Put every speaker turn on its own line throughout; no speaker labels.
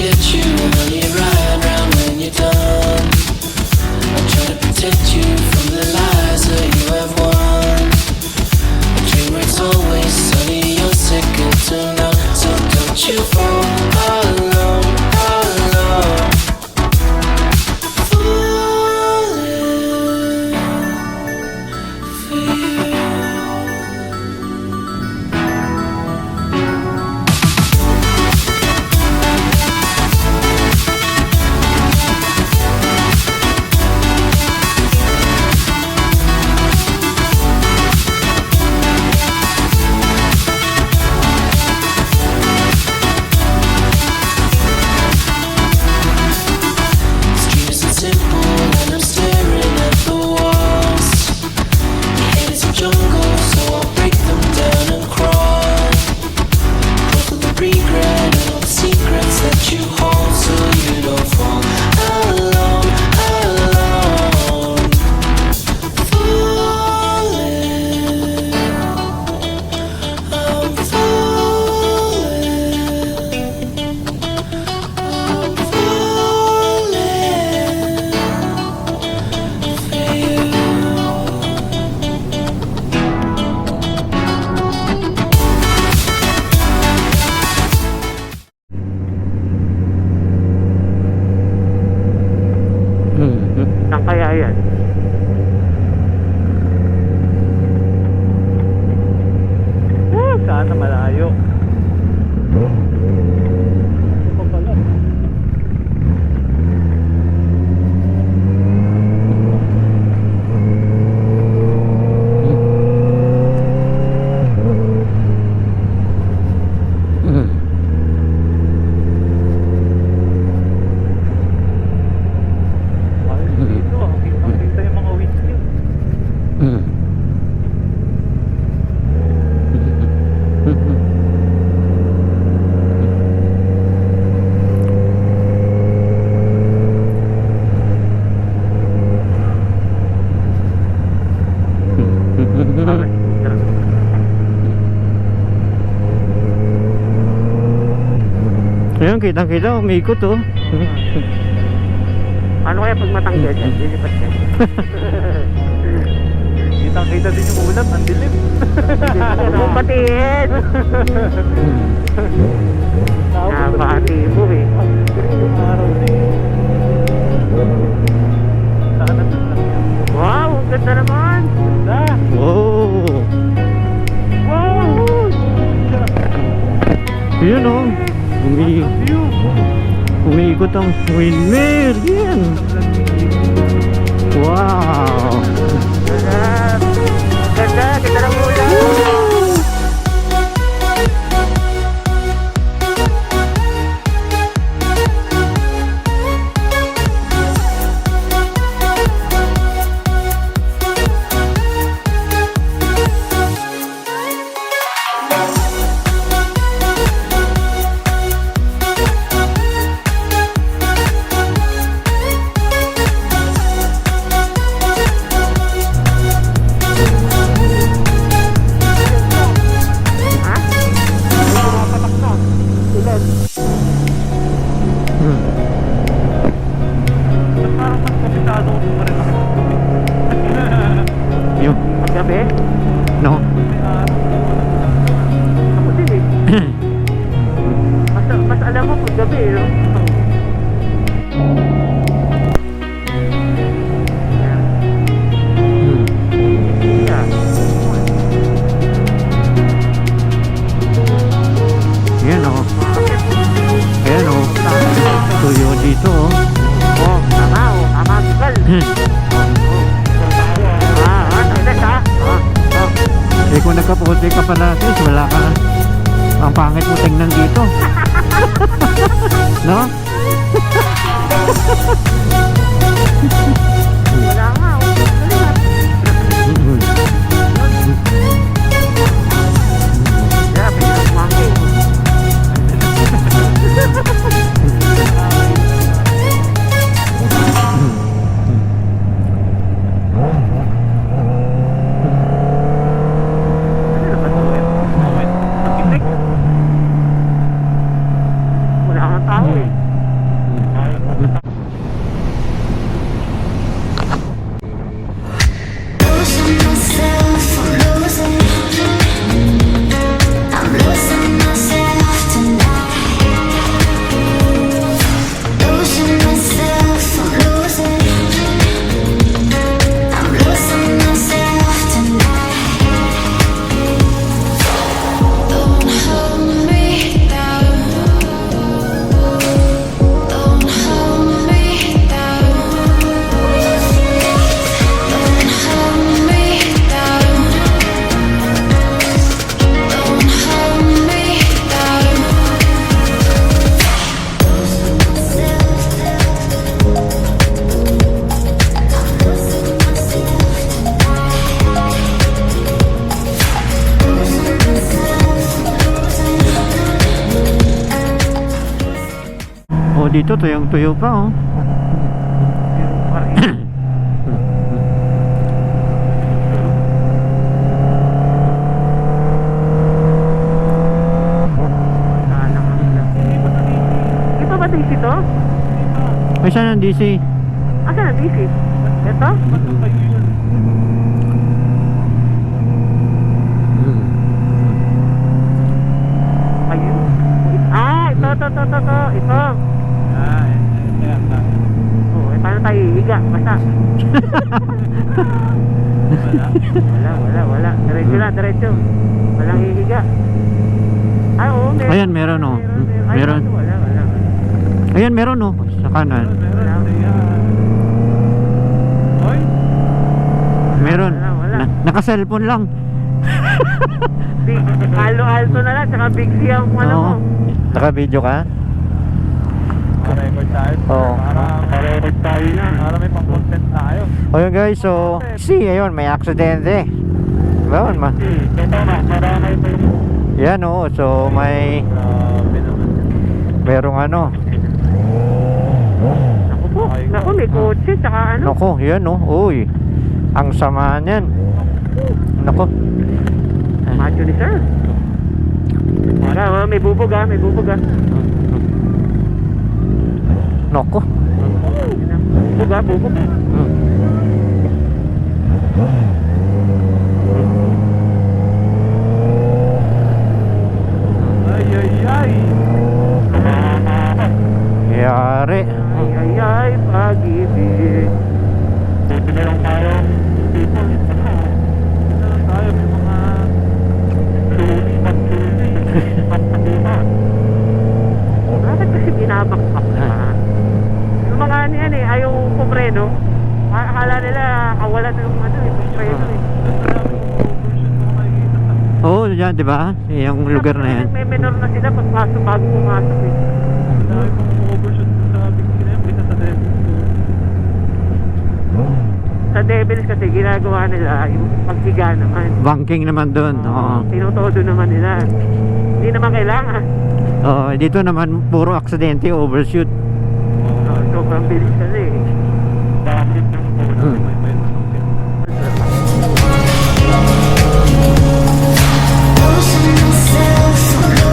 get you and only ride round when you're done. I try to protect you from the lies that you have won. A dream where it's always sunny, you're second to none. So don't you fall alone, alone. Falling for you.
Saan kaya yan? Sana malayo. Ito pala. Kita yung mga windshield.
Ayun, kitang-kita, umiikot oh.
Ano kaya pag matanggal yan? Lilipat yan. Kitang-kita din yung ulat, ang dilim. Ano mo patiin? Nabati mo eh. Yung araw na eh. Saan natin lang yan? Wow, ang ganda naman. Ganda.
Wow.
Wow.
Yun oh. Umiikot ang windmill. Yan. Wow.
Ganda. Ganda, ganda ng ulan.
Yung,
Gabi?
no?
Ako din eh. Mas alam mo pag gabi eh. No?
Yan oh. Yan oh. Tuyo dito oh.
Oh, tama oh. Tama, Miguel.
Eh kung nagkaputi ka pala sis, wala ka. Ang pangit mo tingnan dito. No?
Wala nga oh. Yeah, pinag monkey. Wala kang tao eh.
Oh, dito tuyong-tuyo pa oh.
Yung pa rin. Sana nga nila. Hindi pa ba DC to?
May saan ang DC?
Asa na DC? Ito? Ayun. Ah, ito. Ito. Oh, eh, paano tayo hihiga? Basta. Wala. Diretso. Walang hihiga. Ah, oo, meron.
Ayan, meron, oh.
Ay,
Meron.
Wala.
Ayan, meron oh. Sa kanan. Meron.
Wala.
Naka-cellphone lang.
Big, alto na lang, tsaka big C ang ano mo.
Oo. Naka-video ka?
Record tayo.
Oo.
Para-record tayo na. Para may pang-content tayo.
O yun guys, so see, ayun, may aksidente. Diba?
Ito na, marami pa yung...
Yan oh, so may
Grabe naman.
merong ano.
Naku po, naku, may kotse, tsaka ano.
Nako, yan oh. Uy. Ang sama niyan. Nako.
Macho ni sir. May bubog ah.
Nako.
Bubog.
Ay.
Yari.
Ay, pag-ibig.
Buti na lang tayo. People, buti na lang tayo. May mga...
Bakit kasi binabakbak na? Yung mga ano yan eh, ayaw kumpreno. Akala nila kawalan yung ano eh, kumpreno eh.
Oo, yan, di ba? Yung lugar na yan.
May menor na sila pagpasok bago pumasok eh.
Dahil kung overshoot sa big screen, isa sa devil.
Sa Devils kasi ginagawa nila yung paghiga naman.
Banking naman doon. Oo.
Tinutodo naman nila. Hindi naman kailangan.
Oo, dito naman puro aksidente, overshoot.
Sobrang bilis kasi eh.
Bakit yung phone may may
Losing myself tonight.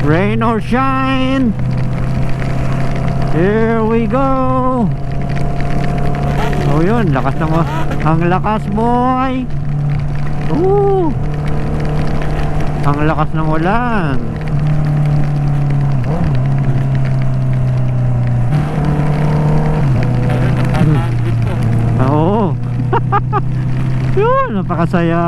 Rain or shine, here we go. Oh yun, lakas ng ang lakas boy. Ang lakas ng ulan. Oo. Yun, napakasaya.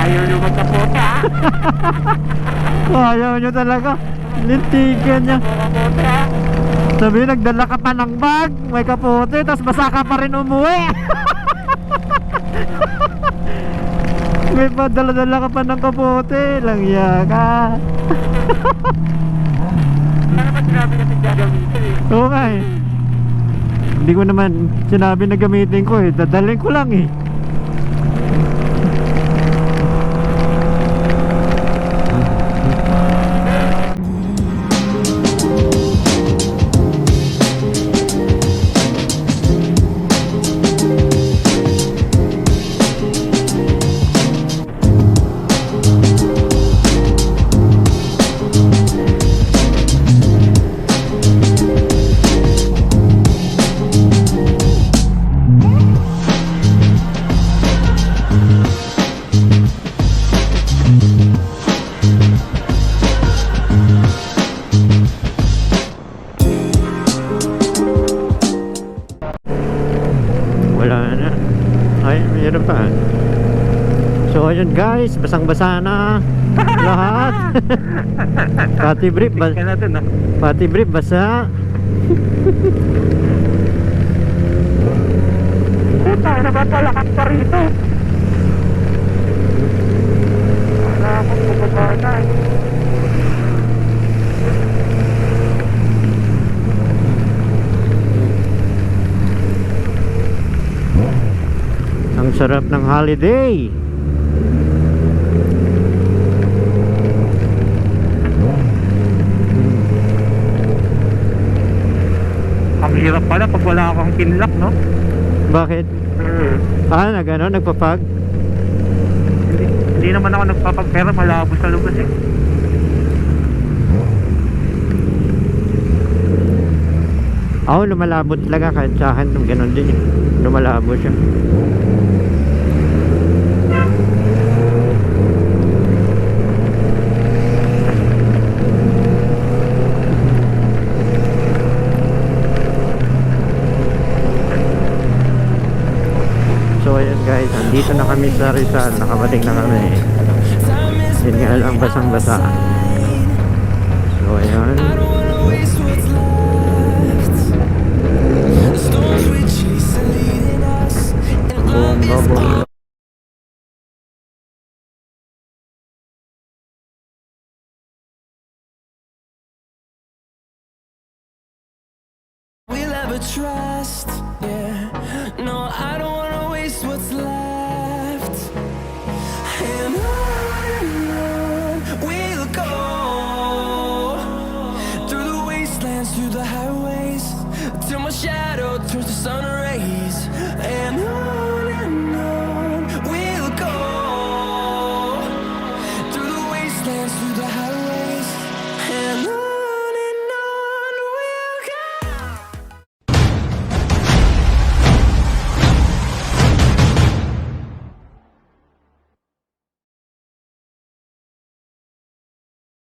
Ayaw nyo magkapota.
Ayaw nyo talaga. Lintigan niya. Sabi, nagdala ka pa ng bag, may kapote, tapos basa ka pa rin umuwi. May padala-dala ka pa ng kapote, langya ka.
Ano ba sinabi natin gagamitin eh?
Oo nga eh. Hindi ko naman sinabi na gamitin ko eh, dadalhin ko lang eh. Meron pa. So ayun guys, basang-basa na lahat. Pati brief,
Tingnan natin na.
pati brief basa.
Puta, napapalakas pa rito. Wala akong bumabata.
Ang sarap ng holiday.
Ang hirap pala pag wala kang kinlock, no?
Bakit? Nagpapag?
Hindi naman ako nagpapagpera, malabo sa lubas eh.
Ako lumalabo talaga kahit sa akin ganun din eh. Lumalabo siya. So ayun guys, andito na kami sa Rizal. Nakabalik na kami. Yun nga lang, basang-basa. So ayun. Bomba.
We'll ever trust, yeah.